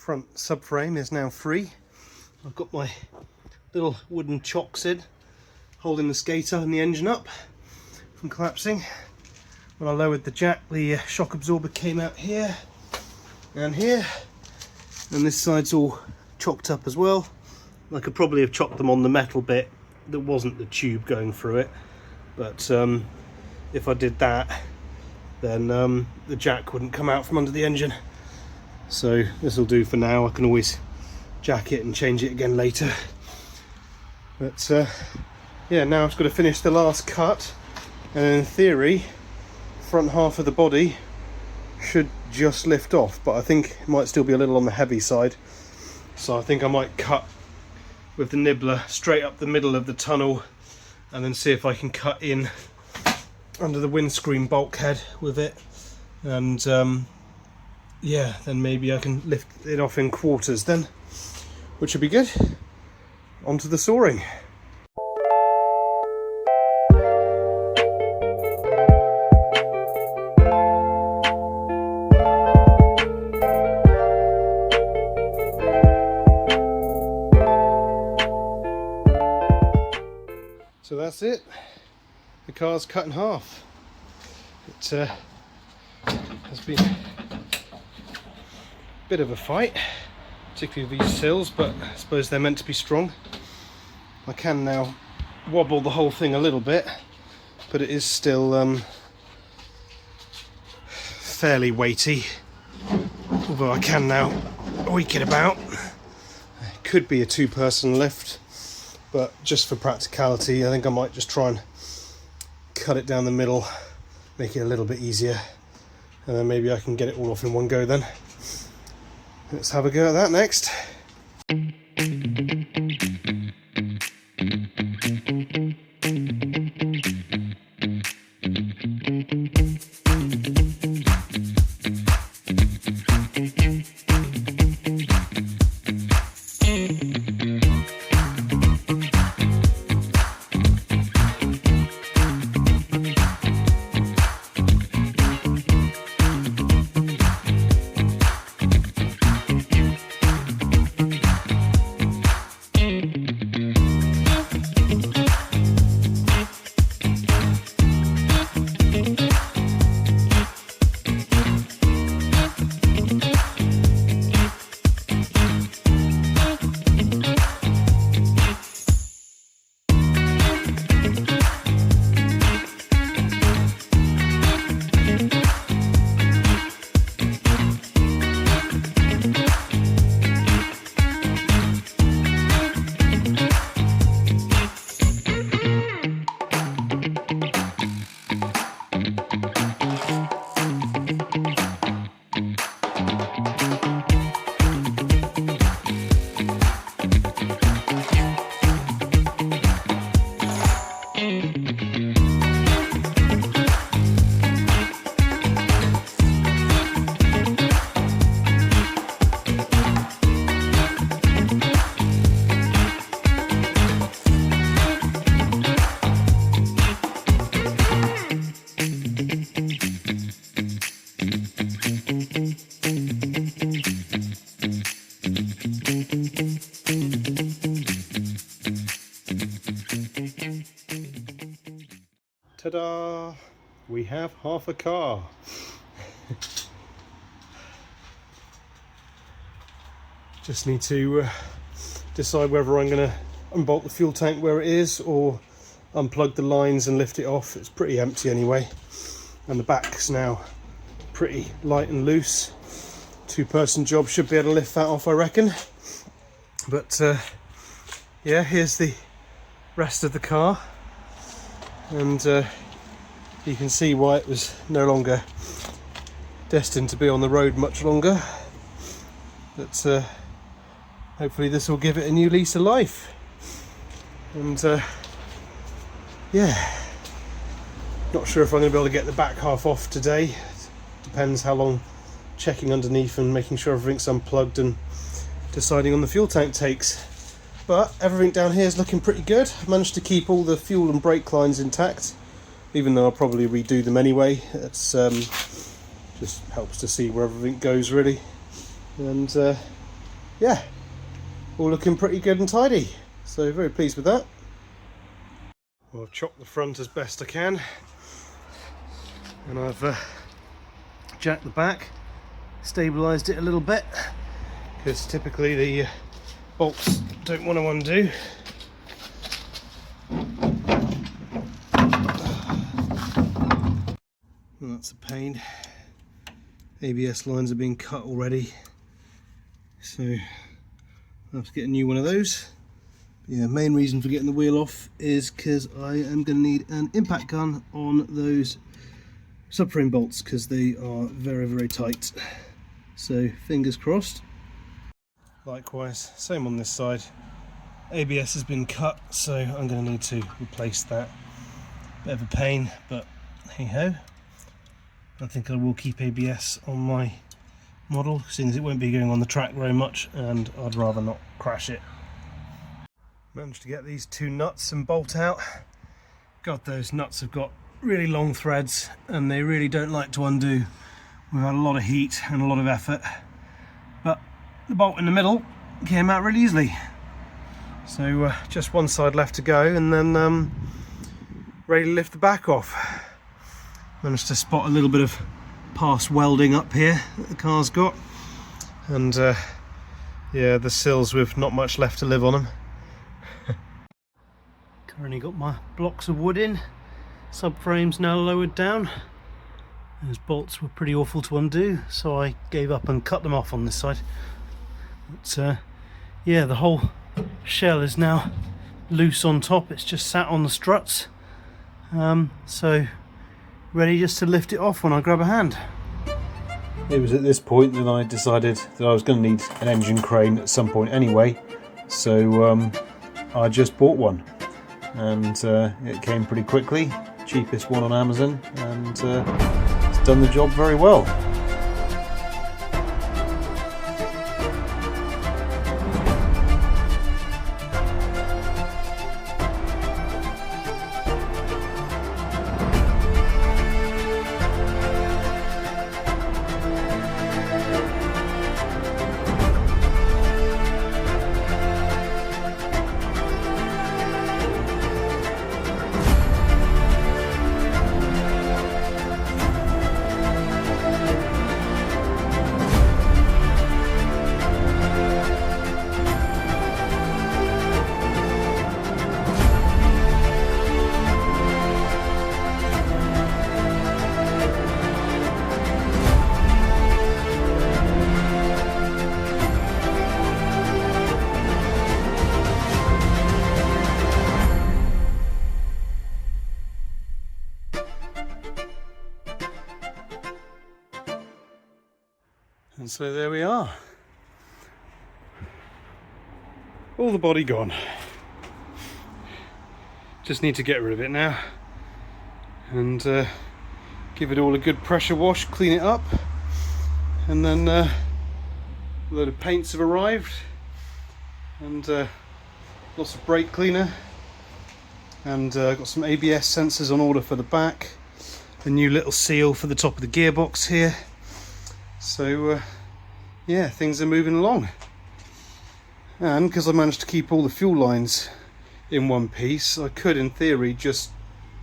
front subframe is now free. I've got my little wooden chocks in, holding the skater and the engine up from collapsing. When I lowered the jack, the shock absorber came out here and here, and this side's all chocked up as well. I could probably have chopped them on the metal bit that wasn't the tube going through it, but if I did that, then the jack wouldn't come out from under the engine. So this will do for now. I can always jack it and change it again later. But yeah, now I've got to finish the last cut, and in theory front half of the body should just lift off, but I think it might still be a little on the heavy side, so I think I might cut with the nibbler straight up the middle of the tunnel and then see if I can cut in under the windscreen bulkhead with it, and yeah, then maybe I can lift it off in quarters then, which would be good. Onto the sawing. So that's it. The car's cut in half. It has been a bit of a fight, particularly with these sills, but I suppose they're meant to be strong. I can now wobble the whole thing a little bit, but it is still fairly weighty, although I can now weak it about. It could be a two-person lift, but just for practicality I think I might just try and cut it down the middle, make it a little bit easier, and then maybe I can get it all off in one go then. Let's have a go at that next. Ta-da! We have half a car. Just need to decide whether I'm going to unbolt the fuel tank where it is or unplug the lines and lift it off. It's pretty empty anyway, and the back's now pretty light and loose. Two-person job should be able to lift that off, I reckon. But yeah, here's the rest of the car, and you can see why it was no longer destined to be on the road much longer. But hopefully this will give it a new lease of life. And yeah, not sure if I'm going to be able to get the back half off today. Depends how long checking underneath and making sure everything's unplugged and deciding on the fuel tank takes. But everything down here is looking pretty good. I've managed to keep all the fuel and brake lines intact, even though I'll probably redo them anyway. It's just helps to see where everything goes really. And yeah, all looking pretty good and tidy. So very pleased with that. Well, I've chopped the front as best I can, and I've jacked the back, stabilised it a little bit, because typically the bolts don't want to undo. And that's a pain. ABS lines are being cut already, so I'll have to get a new one of those. Yeah, main reason for getting the wheel off is because I am going to need an impact gun on those subframe bolts, because they are very, very tight. So fingers crossed. Likewise, same on this side. ABS has been cut, so I'm going to need to replace that. Bit of a pain, but hey ho. I think I will keep ABS on my model, seeing as it won't be going on the track very much, and I'd rather not crash it. Managed to get these two nuts and bolt out. God, those nuts have got really long threads, and they really don't like to undo without a lot of heat and a lot of effort. But the bolt in the middle came out really easily. So just one side left to go, and then ready to lift the back off. Managed to spot a little bit of past welding up here that the car's got, and yeah, the sills with not much left to live on them. Currently got my blocks of wood in, subframes now lowered down. Those bolts were pretty awful to undo, so I gave up and cut them off on this side. But yeah, the whole shell is now loose on top. It's just sat on the struts, so ready just to lift it off when I grab a hand. It was at this point that I decided that I was going to need an engine crane at some point anyway, so I just bought one, and it came pretty quickly, cheapest one on Amazon, and it's done the job very well. And so there we are. All the body gone. Just need to get rid of it now and give it all a good pressure wash, clean it up, and then a load of paints have arrived, and lots of brake cleaner, and got some ABS sensors on order for the back, a new little seal for the top of the gearbox here. So yeah, things are moving along, and because I managed to keep all the fuel lines in one piece, I could in theory just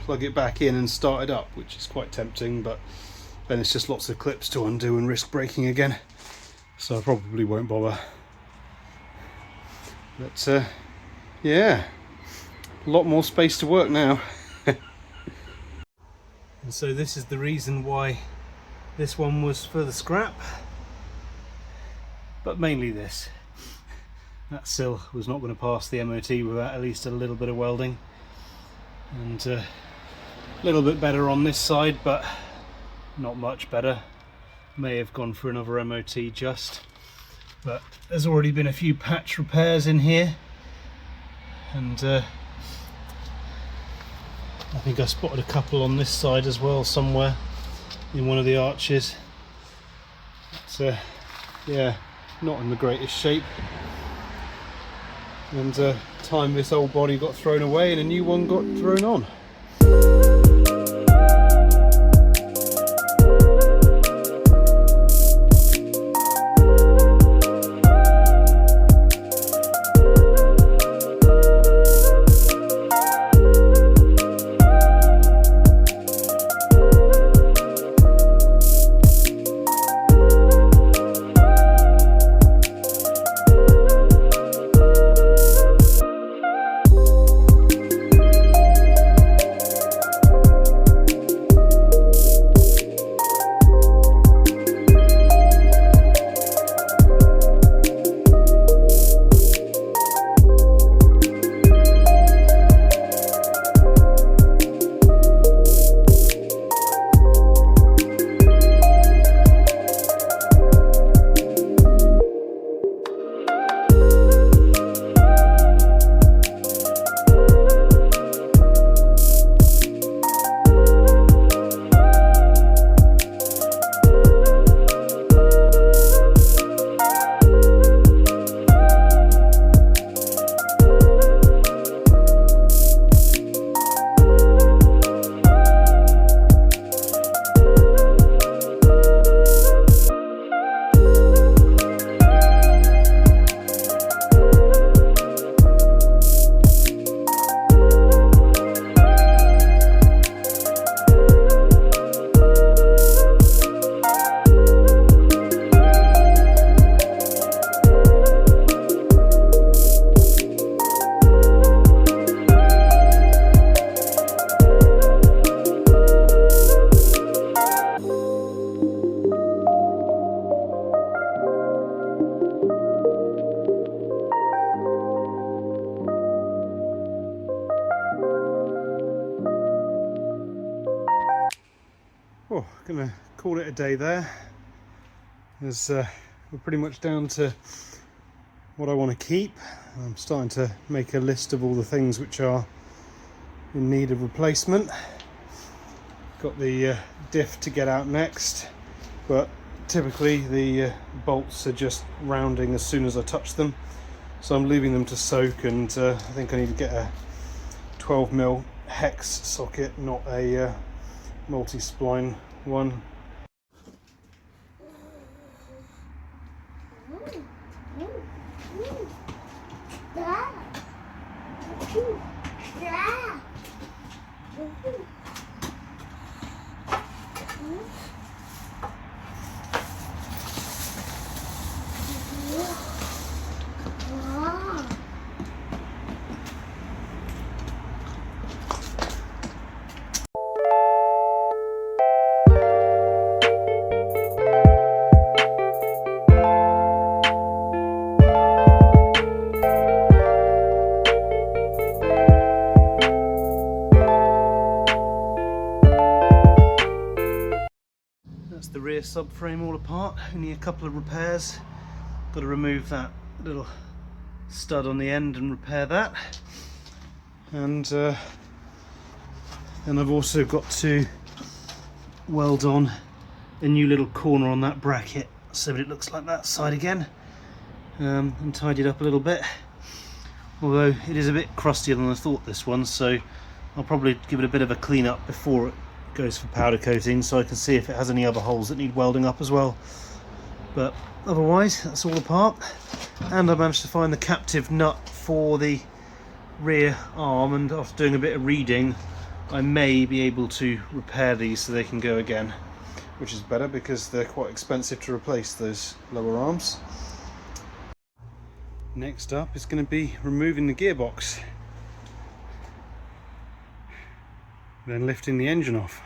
plug it back in and start it up, which is quite tempting, but then it's just lots of clips to undo and risk breaking again, so I probably won't bother. But yeah, a lot more space to work now. And so this is the reason why this one was for the scrap, but mainly this. That sill was not going to pass the MOT without at least a little bit of welding, and a little bit better on this side, but not much better. May have gone for another MOT just, but there's already been a few patch repairs in here, and I think I spotted a couple on this side as well somewhere in one of the arches. It's yeah, not in the greatest shape, and time this old body got thrown away and a new one got thrown on. well, gonna call it a day there, as we're pretty much down to what I want to keep. I'm starting to make a list of all the things which are in need of replacement. Got the diff to get out next, but typically the bolts are just rounding as soon as I touch them, so I'm leaving them to soak, and I think I need to get a 12mm hex socket, not a multi-spline one. That's the rear subframe all apart, only a couple of repairs. Got to remove that little stud on the end and repair that. And then I've also got to weld on a new little corner on that bracket so that it looks like that side again, and tidy it up a little bit. Although it is a bit crustier than I thought, this one, so I'll probably give it a bit of a clean up before it goes for powder coating, so I can see if it has any other holes that need welding up as well. But otherwise, that's all apart. And I managed to find the captive nut for the rear arm, and after doing a bit of reading, I may be able to repair these so they can go again, which is better because they're quite expensive to replace those lower arms. Next up is going to be removing the gearbox, then lifting the engine off.